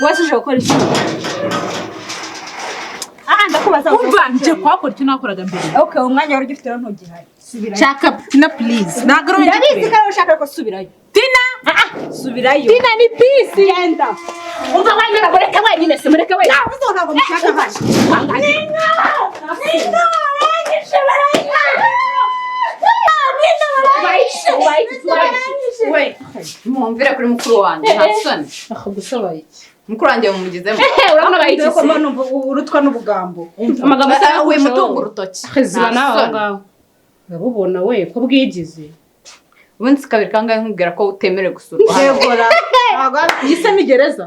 wasije gukora iki ndakubaza umva nje kwakora icyo nakoraga mbere okay umwanya wari ugifite rero ntugihari subirayo shaka Tina please nagaro ndabizi ko ushaka ko subirayo Tina subirayo Tina ni peace genda umva wanyura mureke wenyine se mureke wenyine ntabwo mushaka hano Nina yanyishe barayishe mwumvire kuri mukuru wanjye nta soni akagusaba iki mukuru wanjye mumugizemo urabona bayitse ko mbona urutwa n'ubugambo amagambo we mutungo urutoki ziba nawe ngaho urabubona we ko bwigize ubundi kabiri kangahe nkubwira ko utemerewe gusurwa yegora ntabwo yisemo igereza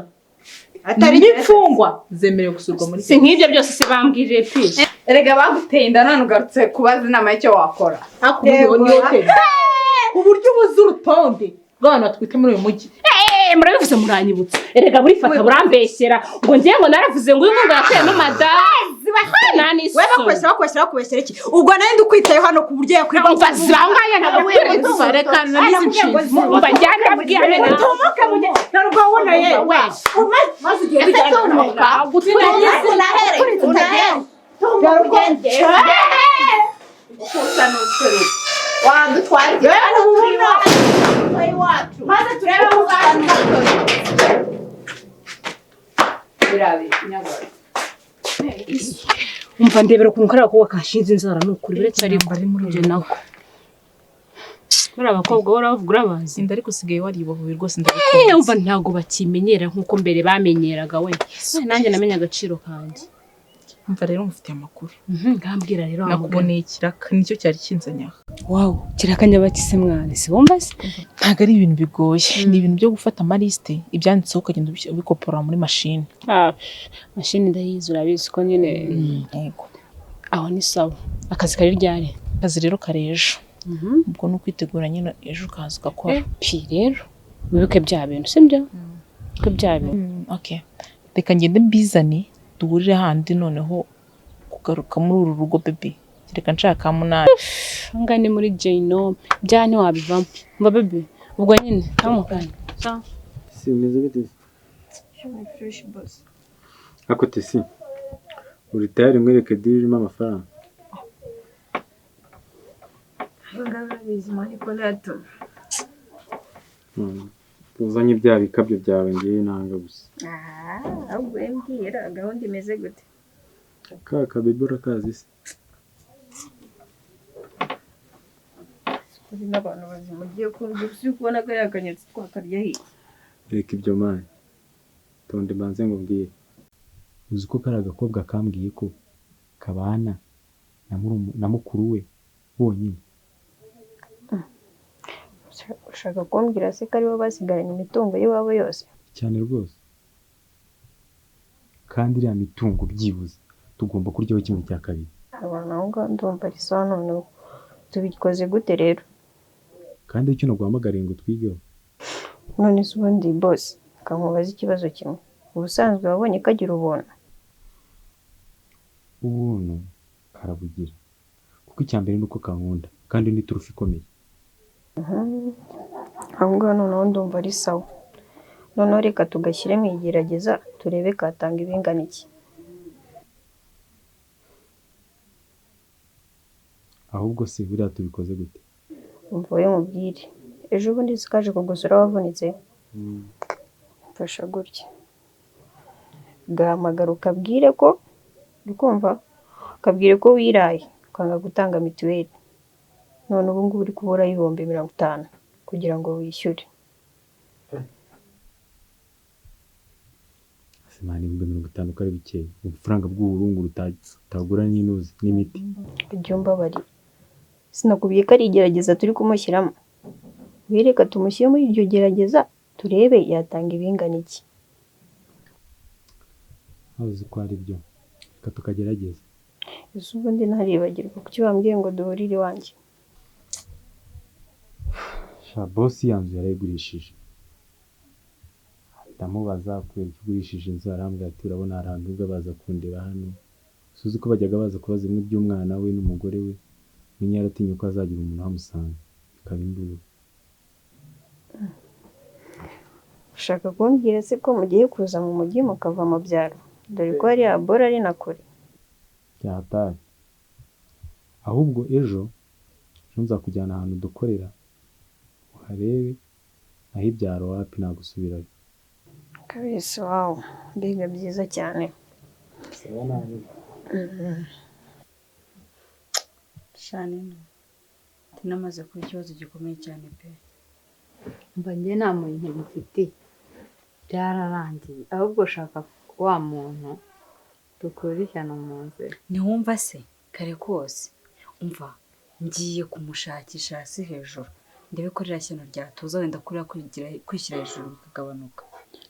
atari n'imfungwa zemerewe gusurwa muri si nk'ibyo byose se bambwirire peace erega baguteye inda none ugarutse kubaza inama y'icyo wakora ku buryo ubuze urutonde rw'abantu batwite muri uyu mujyi murabivuze muranyibutsa erega burifata burambeshyera ngo njye ngo naravuze ngo uyu ngo yateyemo madazi bakubeshyera iki ubwo nawe ndukwitayeho hano ku buryo yakwirwa umva zibanganya ntabwo rekana n'izi umva njyana abwira bene tumuke mu gihe ntabwo wabona ye maze ugiye kujyana maze turebe aho uzajya umva ndebera ukuntu kariya gakobwa kashinze inzara ni ukuri uretse ariko njye nako bariya bakobwa urabavuga urabazi inda ariko usigaye waribohoye rwose ndabikunda umva ntabwo bakimenyera nk'uko mbere bamenyeraga we nanjye namenye agaciro kanjye umva rero mufitiye amakuru ngambwira rero nakuboneye ikiraka nicyo cyari kinzanyaho wow kiraka nyabatise mwana si wumva se ntabwo ari ibintu bigoye ni ibintu byo gufata amaliste ibyanditseho ukagenda ubikopora muri mashini mashini ndayizi urabizi ko nyine yego aho ni sawa akazi kari ryari akazi rero kare ejo ubwo ni ukwitegura nyine ejo ukaza ugakora pi rero wibuke bya bintu sibyo ko bya bintu okay reka ngende mbizane duhurire handi noneho kugaruka muri uru rugo bebe reka nshaka munani ngane muri Jeno bya ntiwabivamo mba bebe ubwo nyine kamukanye sawa si umeze gute fresh boss ako tesi uri tayari mwereke deal irimo amafaranga ngabura bizima niko nato uzanye bya bikabyo byawe ngiye nanga gusa ahubwo mbwira gahunda imeze gute kaka bebe urakazi se kuri n'abantu bazima ugiye kurya usi kubona ko yakanyatsi twakarya hirya reka ibyo mani tonde mbanze ngubwire uzi ko kari agakobwa kambwiye ko kabana na mukuru we bonyine ushaka kumbwira se ko aribo basigaranye imitungo y'iwabo yose cyane rwose kandi iriya mitungo byibuze tugomba kuryaho kimwe cya kabiri abantu aho ngaho ndumva ari sawa none tubikoze gute rero kandi icyo naguhamagariye ngo twigeho none se ubundi boss kamubaza ikibazo kimwe ubusanzwe wabonye ko agira ubuntu ubuntu karabugira kuko icya mbere ni uko kankunda kandi ni turufu ikomeye aho ngaho noneho ndumva ari sawa noneho reka tugashyire mu igerageza turebe katanga ibingana iki ahubwo se buriya tubikoze gute mvuye mubwire ejo bundi zikaje kugusura wavunitse mfasha gutya gahamagara ukabwire ko ukumva ukabwire ko wiraye ukanga gutanga mituweli none ubu ngubu uri kubura ibihumbi 50 kugira ngo wishyure simani 50 kare bikeye ubufaranga bw'uburungu rutagura n'inuzi n'imiti ibyumba bari sinakubiye ko ari igerageza turi kumushyiramo bireka tumushyire muri iryo gerageza turebe yatanga ibingana iki azi ko ari byo reka tukagerageza ese ubundi ntaribagirwa kuki wambwiye ngo duhurire iwanjye sha bosi yanzu yarayigurishije ndamubaza kubera icyo ugurishije inzu arambwira ati urabona hari ahantu ubwo baza kundeba hano suzi ko bajyaga baza kubaza bimwe by'umwana we n'umugore we menya yaratinya ko azagira umuntu amusanga bikaba induru ushaka kumbwira se ko mugiye kuza mu mujyi mukava mu byaro dore ko hariya bora ari na kure? byatari ahubwo ejo nzakujyana ahantu dukorera uharebe, naho ibyaro wapi nagusubirayo. Kabisa wawe, mbega byiza cyane. Sawa nawe. Shane tinamaze kuba ikibazo gikomeye cyane pe. Mba njye nta muntu mfite, byararangiye. Ahubwo shaka wa muntu dukurikirana mu nzira. Ntiwumva se kare kose umva ngiye kumushakisha hasi hejuru ndabikorera shyano ryatuza wenda kurira kwishyira hejuru bikagabanuka.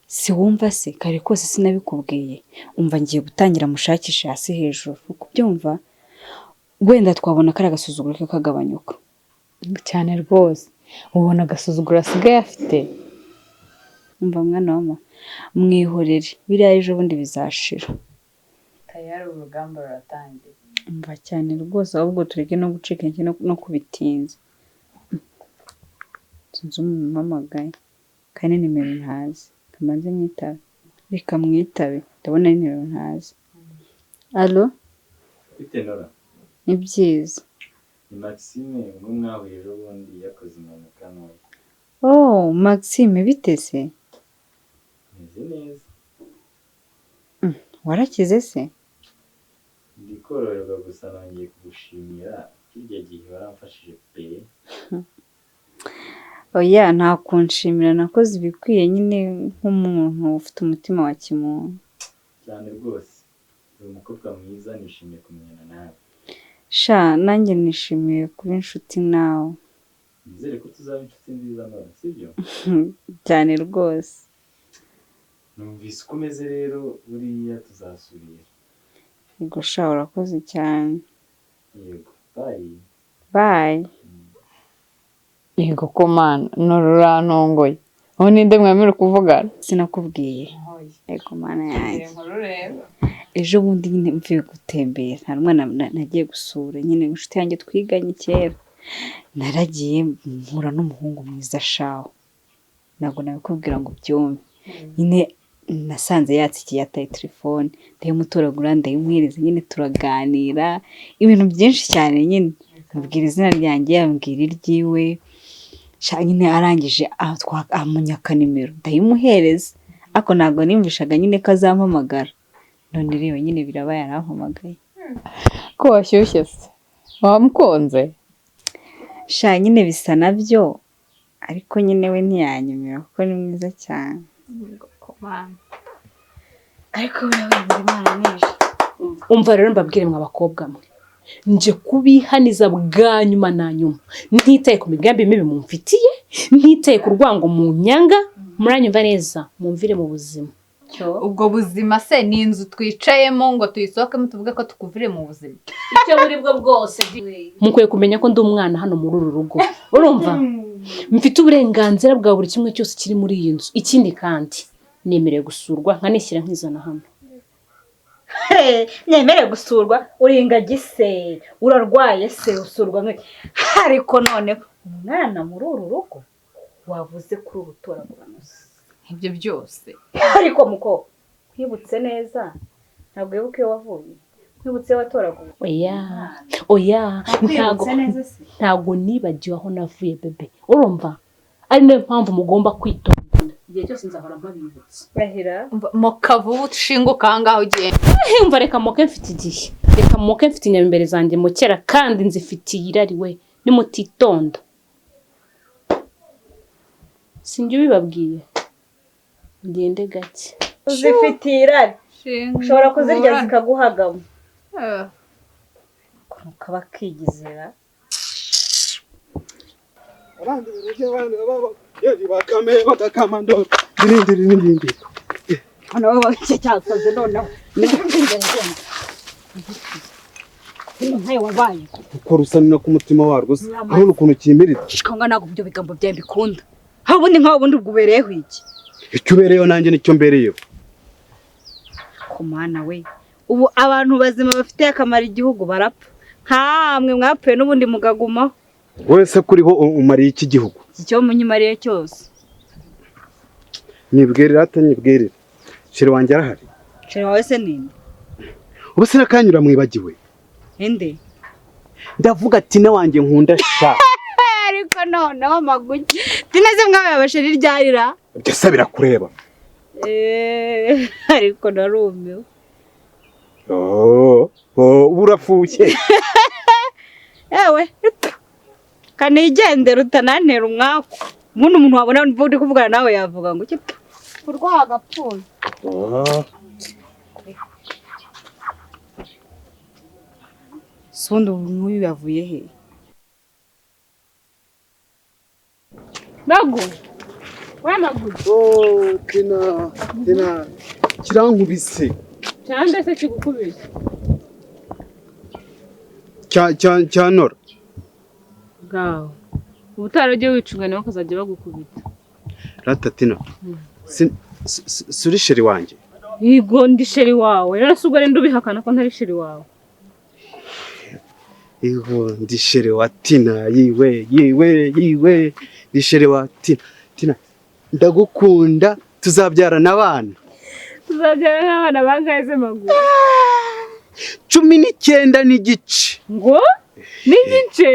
Si wumva se kare kose sinabikubwiye, umva ngiye gutangira mushakisha hasi hejuru kubyumva wenda twabona kari agasuzuguro ke kagabanyuka Cyane rwose. Ubona agasuzuguro asigaye afite. umva mwana wama mwihorere biriya ejo bundi bizashira. Tayari urugamba ruratangiye. Umva cyane rwose ahubwo tureke no gucika intege no kubitinza. Sinzi umuntu umpamagaye kandi nimero ntazi, kamanze mwitabe. Reka mwitabe ndabona nimero ntazi. Allo? Bite Nora? Ni byiza. Ni Maxime n'umwahuye ejo bundi yakoze impanuka ntoya. Oh, Maxime bite se? Meze neza. Warakize se? Ndi koroherwa gusa nongeye kugushimira kirya gihe waramfashije pe. Oya nta kunshimira nakoze ibikwiye nyine nk'umuntu ufite umutima wa kimuntu. Cyane rwose. Uri umukobwa mwiza nishimiye kumenyana nawe. Sha nanjye nishimiye kuba inshuti nawe. Nizere ko tuzaba inshuti nziza Nora, sibyo? Cyane rwose. Numvise uko umeze rero buriya tuzasubira. Yego sha urakoze cyane. Yego. Bye. Bye. Yego ko mana norurantongoye. Aho ninde mwamira kuvugana? Sinakubwiye. Yego mana yanjye. Ejo bundi nyine mvuye gutembera nta mwana nagiye gusura nyine inshuti yanjye twiganye kera. Naragiye mpura n'umuhungu mwiza shaho. Ntabwo nabikubwira ngo byumve. Nyine nasanze yatsikiye yataye telefone, ndayimutoragura ndayimwiriza nyine turaganira ibintu byinshi cyane nyine. Mubwira izina ryanjye yambwira iryiwe. Nyine arangije amunyaka nimero ndayimuhereza. Ako ntabwo nimvishaga nyine ko azampamagara. None rero nyine biraba yarampamagaye. Ko washyushye se? Wamukunze? Sha nyine bisa nabyo ariko nyine we ntiyanyemera kuko ni mwiza cyane. Ariko urabona Imana nije. Umva rero mbabwire mwa bakobwa mwe. Nje kubihaniza bwa nyuma na nyuma. Ntitaye ku migambi mibi mumfitiye, ntitaye ku rwango mu nyanga, muranyumva neza, mumvire mu buzima. Ubwo buzima se ni inzu twicayemo ngo tuyisohokemo tuvuge ko tukuvire mu buzima. Icyo buri bwo bwose mukwiye kumenya ko ndi umwana hano muri uru rugo. Urumva? Mfite uburenganzira bwa buri kimwe cyose kiri muri iyi nzu. Ikindi kandi nemerewe gusurwa nkanishyira nkizana hano. Nemerewe gusurwa uringagi se urarwaye se usurwa nk'iki ariko none umwana muri uru rugo wavuze kuri urutoraguranusa Ibyo byose. ariko muko kwibutse neza ntabwo wibuka iyo wavuye kwibutse watoraguye. Oya ntago nibagiwe aho navuye bebe. Urumva? Ari nayo mpamvu mugomba kwitonda. Igihe cyose nzahora mpabibutsa. Rahira Mokavu ushinguka ahangaho ugiye. Umva reka moke mfite igihe. Reka moke mfite inyambere zanjye mukera kandi nzifitiye irari we. Nimutitonda. Sinjye bibabwiye. Ngende gake. uzifitiye irari ushobora kuzirya zikaguhagamo. Ukaba kigizera. Hano cyo cyasoze noneho. Ntayo wabaye. Uko rusanira ku mutima warwo se. Aho ukuntu kimirita. Shikanga nago byo bigambo bya mbikunda. Ha ubundi nkaho ubundi bwubereyeho iki? Icyo ubereyeho nanjye nicyo mbereyeho. Komana we. Ubu abantu bazima bafite akamara igihugu barapfa. Nkamwe mwapfuye n'ubundi mugaguma. Wese kuriho umariye iki gihugu. Icyo munyimariye cyose. nyibwirira atanyibwirira sheri wanjye arahari sheri wawe se ninde ubu sirakanyura mwibagiwe inde ndavuga Tina wanjye nkunda sha ariko noneho amaguki Tina se mwabaye abasheri ryarira byose birakureba ariko narumiwe burapfuye ewe kanigendera utanantera umwaku ubundi umuntu wabona uri kuvugana nawe yavuga ngo iki urwaha agapfuye sundi nk'uyu yavuye he Magu we Magu Tina kirankubise cyangwa se kigukubise cyanora ngaho ubutaragiye wicunga nawe ukazajya bagukubita rata Tina suri sheri wanjye yego ndi sheri wawe rero se ubwo rero ubihakana ko ntari sheri wawe yego ndi sheri wa Tina yiwe ndi sheri wa Tina ndagukunda tuzabyarana abana n'abana bangahe se Magu 19 n'igice ngo n'igice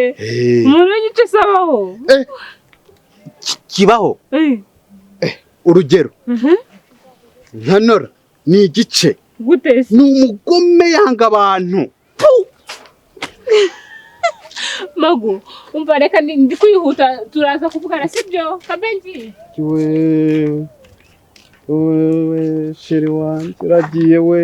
umuntu w'igice sabaho kibaho urugero nka Nora ni igice gute se ni umugome yanga abantu Magu umva reka ndi kwihuta turaza kuvugana sibyo kabenji we sheri wanjye uragiye we